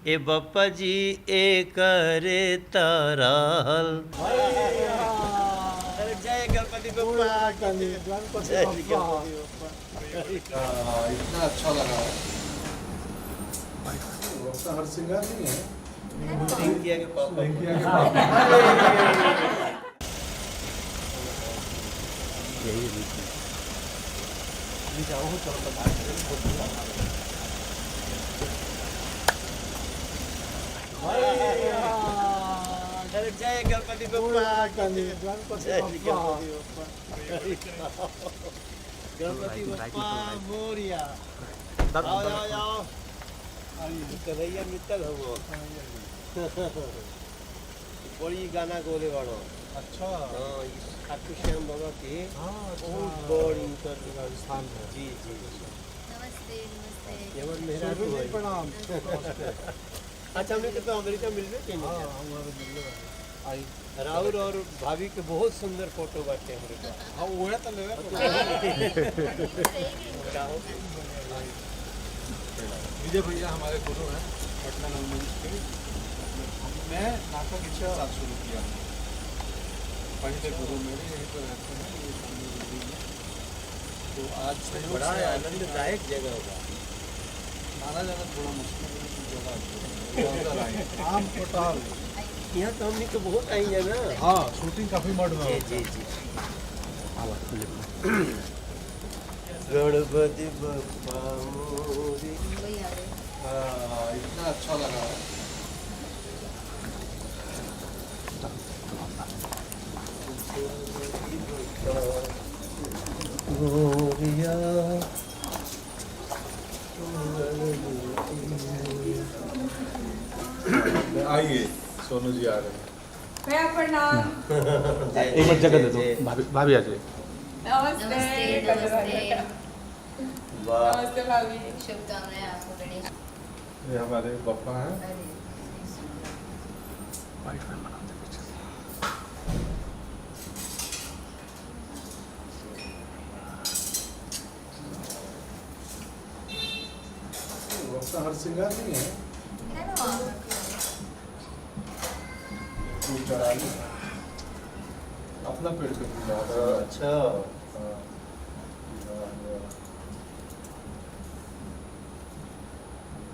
ए बप्पा जी ए करे ताराल। अरे जय गणपति बप्पा। जय गणपति बप्पा। इतना अच्छा लगा है। हर सिंगार नहीं है। रिंकिया के पापा। रिंकिया के पापा। यही जाओ चलो अरे जय गणपति बप्पा। जय गणपति बप्पा। गणपति बप्पा मोरिया। आओ आओ आओ। कन्हैया मित्तल हो वो। बड़ी गाना गोले वालों। अच्छा। हाँ खाटू श्याम बाबा की बहुत बड़ी स्थान है। जी जी नमस्ते नमस्ते। यमन मेहरा प्रणाम। अच्छा हमने तो अमेरिका मिल रहे थे। हाँ हमारे मिलने वाले। आई राहुल और भाभी के बहुत सुंदर फोटो बाटे हमारे पास। हाँ वो है तो लेवे तो। विजय भैया हमारे गुरु हैं पटना नवमंच के। मैं नाटक के साथ शुरू किया। पहले गुरु मेरे यहीं पर रहते हैं। तो आज बड़ा आनंददायक जगह होगा। आना जाना थोड़ा मुश्किल जगह है। आम कोटाल। यहाँ तो हमने तो बहुत आई है ना। हाँ शूटिंग काफी मड में जी जी जी। गणपति बप्पा मोरी। वही आ गए। इतना अच्छा लगा है। मोरिया आइए सोनू जी आ रहे हैं। भैया प्रणाम। एक मिनट जगह दे दो। भाभी आ जाए। नमस्ते नमस्ते वाह नमस्ते भाभी। शुभकामनाएं आपको गणेश। ये हमारे पापा हैं। हर सिंगार नहीं है। है ना वहाँ? फूल चढ़ा ली। अपना पेड़ पे फूल चढ़ा था। अच्छा हाँ।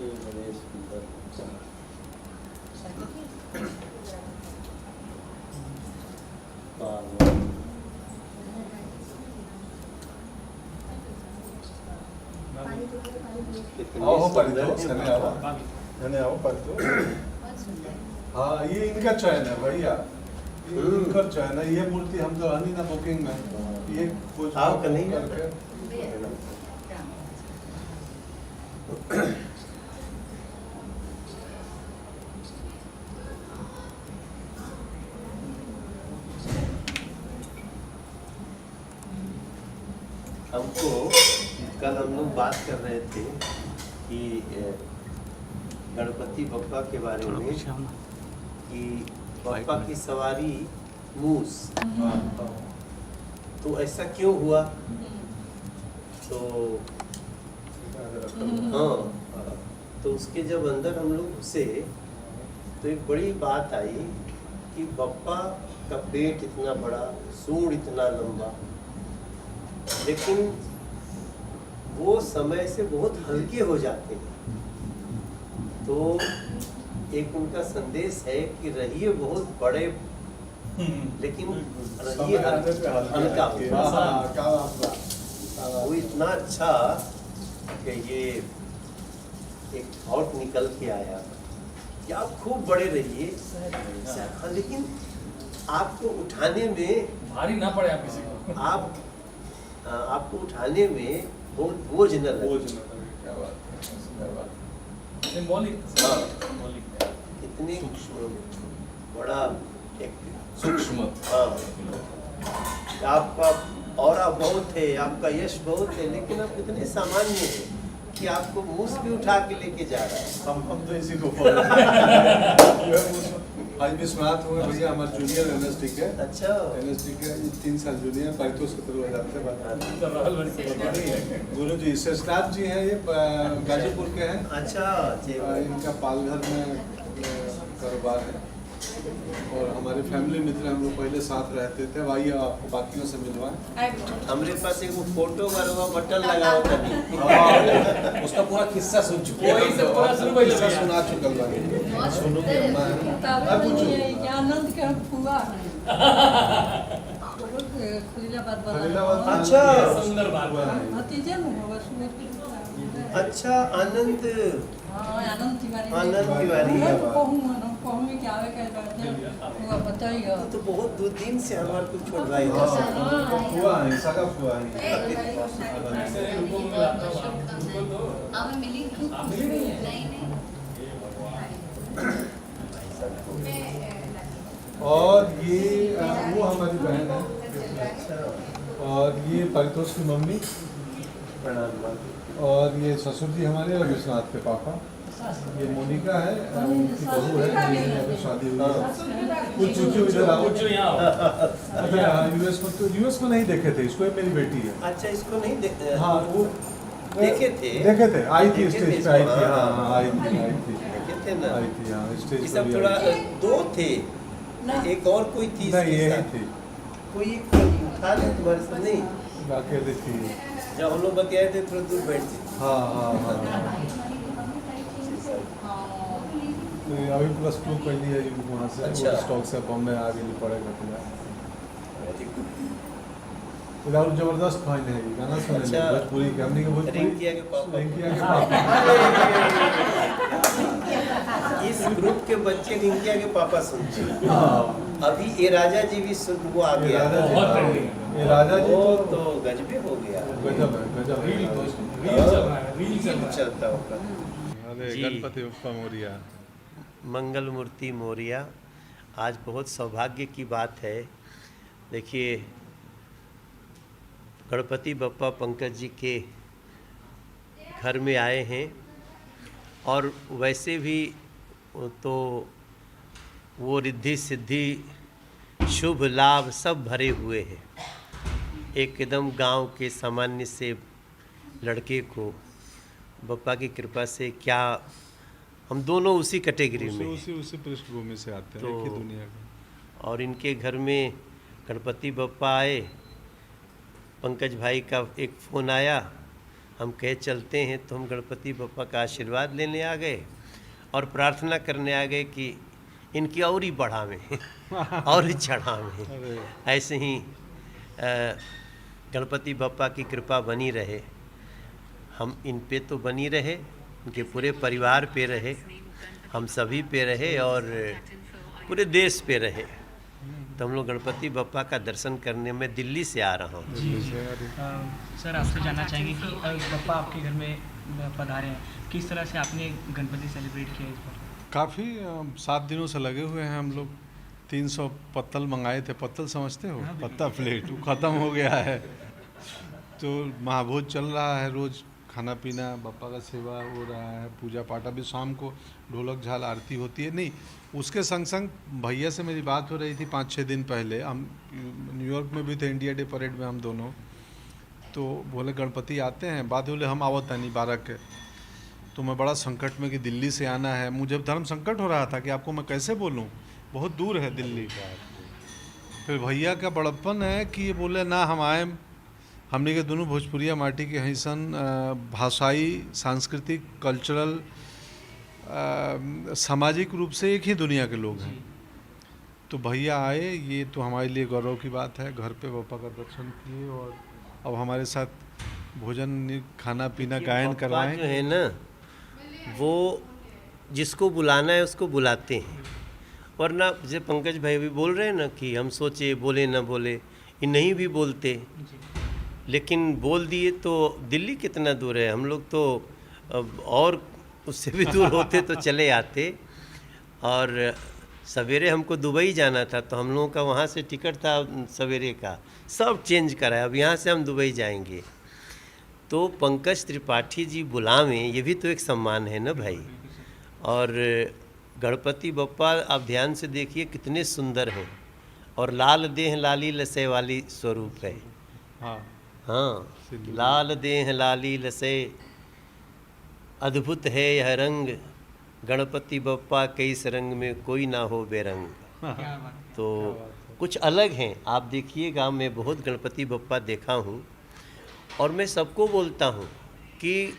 ये बड़े सुंदर। आओ परितो चले आओ चले आओ परितो। हाँ ये इनका चयन है भैया। इनका चयन है। ये मूर्ति हम तो आनी ना बुकिंग में। ये कुछ आओ कन्हैया। करके हमको कल हम लोग बात कर रहे थे कि गणपति बप्पा के बारे में कि बप्पा की सवारी मूस। तो ऐसा क्यों हुआ? तो हाँ तो उसके जब अंदर हम लोग घुसे तो एक बड़ी बात आई कि बप्पा का पेट इतना बड़ा, सूंड इतना लंबा, लेकिन वो समय से बहुत हल्के हो जाते हैं। तो एक उनका संदेश है कि रहिए बहुत बड़े लेकिन रहिए हल्का। वो इतना अच्छा कि ये एक थॉट निकल के आया कि आप खूब बड़े रहिए लेकिन आपको उठाने में भारी ना पड़े आप किसी को। आपको उठाने में बहुत बोझ न लगे। क्या बात है। क्या बात है। सिंबॉलिक। हाँ। सिंबॉलिक। कितने बड़ा एक सूक्ष्म। हाँ आपका और बहुत है, आपका यश बहुत है, लेकिन आप इतने सामान्य हैं। कि आपको मूस भी उठा के लेके जा रहा है। हम तो इसी को फॉलो आज विश्वनाथ हुए भैया हमारे जूनियर एनएसटी के अच्छा। एनएसटी के 3 साल जूनियर पारितोष के तरफ जाते हैं गुरु जी शेषनाथ जी हैं, ये गाजीपुर के हैं। अच्छा जी। इनका पालघर में कारोबार है और हमारे फैमिली मित्र हम लोग पहले साथ रहते थे। आइए आपको बाकियों से मिलवाएं। हमारे पास एक वो फोटो वाला बटन लगा होता नहीं। उसका पूरा किस्सा सुन चुके वही से पूरा शुरू में किस्सा सुना चुकल बानी। बहुत सुनो की अम्मा है। किताबें नहीं है कि आनंद के फुआ खलीलाबाद खलीलाबाद वाला अच्छा। सुंदर बात है। भतीजे में होगा सुमित अच्छा आनंद। हाँ आनंद तिवारी आनंद तिवारी। मैं तो कहूँ कि आवे के हुआ बताइए तो बहुत 2 दिन से हमारे को छोड़वाई हाँ, था। फुआ है, सगा फुआ है। हाँ मैं मिली नहीं और ये वो हमारी बहन है और ये परितोष की मम्मी प्रणाम। और ये ससुर जी हमारे और विश्वनाथ के पापा। ये मोनिका है, उनकी बहू है जिनकी अभी शादी हुई है। कुछ चूंकि इधर आओ। कुछ यहाँ आओ। अच्छा यूएस में नहीं देखे थे इसको, ये मेरी बेटी है। अच्छा इसको नहीं देखते। हाँ वो देखे थे? देखे थे, आई थी देखे थे स्टेज पे, आई इसको, थी। हाँ। हाँ आई थी देखे थे ना। आई थी हाँ ये स्टेज सब पे थोड़ा भी आई थी। 2 थे। एक और कोई थी नहीं इसके यही साथ। थी, कोई एक उठा ले तुम्हारे साथ नहीं। अकेले थी। जब हम लोग बतियाए थे थोड़ा दूर बैठते। हाँ हाँ हाँ तो ये अभी +2 कर लिया है वहाँ से। अच्छा। वो स्टॉक से बॉम्बे आ गई पड़ेगा फिलहाल। फिलहाल जबरदस्त फाइन है ये गाना सुने अच्छा। भोजपुरी के, हमने के भोजपुरी रिंकिया के पापा। रिंकिया के पापा। इस ग्रुप के बच्चे रिंकिया के पापा सुनते हैं। हाँ अभी ये राजा जी भी सुन वो आ ये गया। राजा जी, बहुत हाँ, trending ये राजा जी वो तो तो गजबे हो गया। गजब है, गजब है। रील चल रहा है, रील चल रहा है। चलता होगा। अरे जी। गणपति बप्पा मोरिया। मंगल मूर्ति मोरिया। आज बहुत सौभाग्य की बात है। देखिए गणपति बप्पा पंकज जी के घर में आए हैं और वैसे भी तो वो रिद्धि सिद्धि शुभ लाभ सब भरे हुए हैं। एकदम गांव के सामान्य से लड़के को बप्पा की कृपा से क्या हम दोनों उसी कैटेगरी में हैं। उसी पृष्ठभूमि से आते हैं, तो- एक ही दुनिया का। और इनके घर में गणपति बप्पा आए। पंकज भाई का एक फ़ोन आया, हम कहे चलते हैं, तो हम गणपति बप्पा का आशीर्वाद लेने आ गए और प्रार्थना करने आ गए कि इनकी और ही बढ़ावें और ही चढ़ावें। अरे ऐसे ही गणपति बप्पा की कृपा बनी रहे, हम इन पे तो बनी रहे, उनके पूरे परिवार पे रहे, हम सभी पे रहे और पूरे देश पे रहे। तो हम लोग गणपति बप्पा का दर्शन करने में दिल्ली से आ रहा हूँ। सर आपसे जानना चाहेंगे कि बप्पा आपके घर में पधारे हैं, किस तरह से आपने गणपति सेलिब्रेट किया इस बार? काफ़ी 7 दिनों से लगे हुए हैं हम लोग। 300 पत्तल मंगाए थे, पत्तल समझते हो, पत्ता प्लेट, वो ख़त्म हो गया है। तो महाभोज चल रहा है, रोज़ खाना पीना, बप्पा का सेवा हो रहा है, पूजा पाठ। अभी शाम को ढोलक झाल आरती होती है। नहीं, उसके संग संग भैया से मेरी बात हो रही थी 5-6 दिन पहले। हम न्यूयॉर्क में भी थे, इंडिया डे परेड में हम दोनों। तो बोले गणपति आते हैं, बात बोले हम आवत नहीं 12 के। तो मैं बड़ा संकट में कि दिल्ली से आना है, मुझे धर्म संकट हो रहा था कि आपको मैं कैसे बोलूं, बहुत दूर है दिल्ली। फिर भैया का बड़प्पन है कि ये बोले ना हम आए, हमने के दोनों भोजपुरिया माटी के हैसन, भाषाई, सांस्कृतिक, कल्चरल, सामाजिक रूप से एक ही दुनिया के लोग हैं। तो भैया आए, ये तो हमारे लिए गौरव की बात है। घर पे बप्पा का दर्शन किए और अब हमारे साथ भोजन, खाना पीना, गायन बप्पा करवाएं। जो है ना, वो जिसको बुलाना है उसको बुलाते हैं। वरना जैसे पंकज भाई भी बोल रहे हैं ना कि हम सोचे बोले ना बोले, ये नहीं भी बोलते, लेकिन बोल दिए तो दिल्ली कितना दूर है, हम लोग तो और उससे भी दूर होते तो चले आते। और सवेरे हमको दुबई जाना था, तो हम लोगों का वहाँ से टिकट था सवेरे का, सब चेंज कराया, अब यहाँ से हम दुबई जाएंगे। तो पंकज त्रिपाठी जी बुलावें, ये भी तो एक सम्मान है ना भाई। और गणपति बप्पा आप ध्यान से देखिए कितने सुंदर हैं, और लाल देह लाली लसे वाली स्वरूप है। हाँ हाँ, लाल देह लाली लसे, अद्भुत है यह रंग, गणपति बप्पा कैस रंग में कोई ना हो बेरंग। क्या बात है। तो कुछ अलग हैं। आप देखिएगा, मैं बहुत गणपति बप्पा देखा हूँ, और मैं सबको बोलता हूँ कि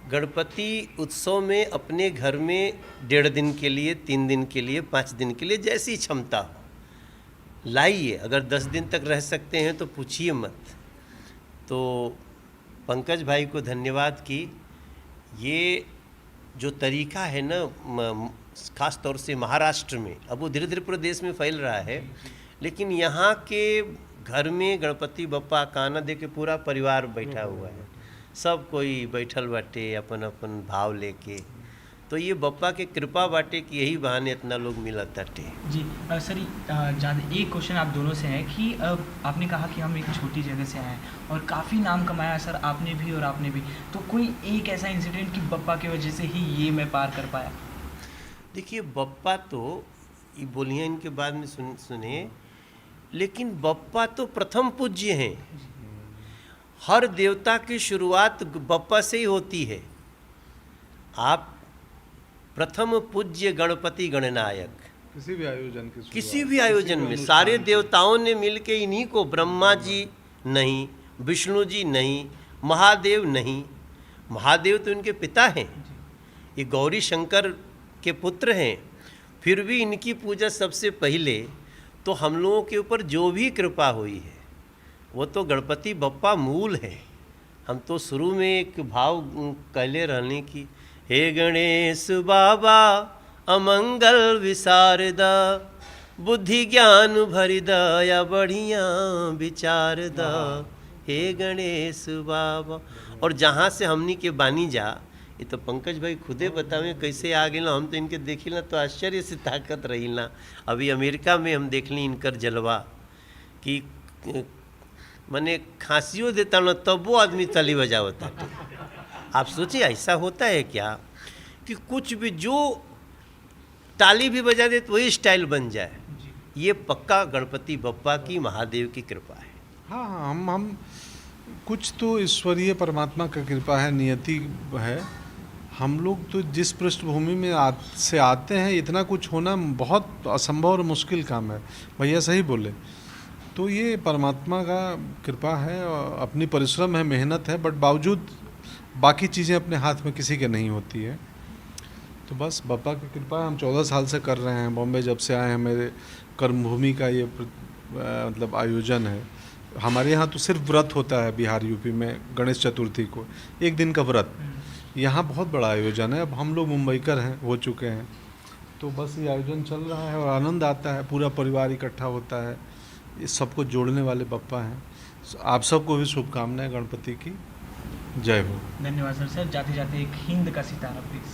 गणपति उत्सव में अपने घर में 1.5 दिन के लिए, 3 दिन के लिए, 5 दिन के लिए, जैसी क्षमता हो लाइए। अगर 10 दिन तक रह सकते हैं तो पूछिए मत। तो पंकज भाई को धन्यवाद कि ये जो तरीका है ना, ख़ास तौर से महाराष्ट्र में, अब वो धीरे धीरे पूरे देश में फैल रहा है, लेकिन यहाँ के घर में गणपति बप्पा का आना दे के पूरा परिवार बैठा हुआ है, सब कोई बैठल बाटे अपन अपन भाव लेके। तो ये बप्पा के कृपा बाटे कि यही बहाने इतना लोग मिलत बाटे। जी सर, ज़्यादा एक क्वेश्चन आप दोनों से है कि आपने कहा कि हम एक छोटी जगह से आए हैं और काफ़ी नाम कमाया सर, आपने भी और आपने भी, तो कोई एक ऐसा इंसिडेंट कि बप्पा की वजह से ही ये मैं पार कर पाया? देखिए, बप्पा तो ये बोलिए इनके बाद में सुने, लेकिन बप्पा तो प्रथम पूज्य हैं। हर देवता की शुरुआत बप्पा से ही होती है। आप प्रथम पूज्य गणपति गणनायक, किसी भी आयोजन की किसी भी आयोजन में सारे देवताओं ने मिलके इन्हीं को, ब्रह्मा जी नहीं, विष्णु जी नहीं, महादेव नहीं, महादेव तो इनके पिता हैं, ये गौरी शंकर के पुत्र हैं, फिर भी इनकी पूजा सबसे पहले। तो हम लोगों के ऊपर जो भी कृपा हुई है वो तो गणपति बप्पा मूल है। हम तो शुरू में एक भाव कहले रहने की, हे गणेश बाबा अमंगल विसारदा, बुद्धि ज्ञान भरिदा या बढ़िया विचार दा, हे गणेश बाबा। और जहाँ से हमनी के बानी जा, ये तो पंकज भाई खुदे बतावे कैसे आ गए। हम तो इनके देखी ना तो आश्चर्य से ताकत रही ना। अभी अमेरिका में हम देख ली इनकर जलवा कि मने खांसियों देता ना तब वो आदमी ताली बजावता। आप सोचिए ऐसा होता है क्या कि कुछ भी जो ताली भी बजा दे तो वही स्टाइल बन जाए। ये पक्का गणपति बप्पा की, महादेव की कृपा है। हाँ, हम कुछ तो ईश्वरीय परमात्मा का कृपा है, नियति है। हम लोग तो जिस पृष्ठभूमि में से आते हैं, इतना कुछ होना बहुत असंभव और मुश्किल काम है। भैया सही बोले। तो ये परमात्मा का कृपा है, और अपनी परिश्रम है, मेहनत है, बट बावजूद बाकी चीज़ें अपने हाथ में किसी के नहीं होती है। तो बस बप्पा की कृपा हम 14 साल से कर रहे हैं। बॉम्बे जब से आए हैं, मेरे कर्मभूमि का ये मतलब आयोजन है। हमारे यहाँ तो सिर्फ व्रत होता है बिहार यूपी में, गणेश चतुर्थी को 1 दिन का व्रत। यहाँ बहुत बड़ा आयोजन है। अब हम लोग मुंबईकर हैं, हो चुके हैं, तो बस ये आयोजन चल रहा है और आनंद आता है। पूरा परिवार इकट्ठा होता है। ये सबको जोड़ने वाले बप्पा हैं। आप सबको भी शुभकामनाएं गणपति की। जय हो। धन्यवाद सर। जाते जाते एक हिंद का सितारा प्लीज।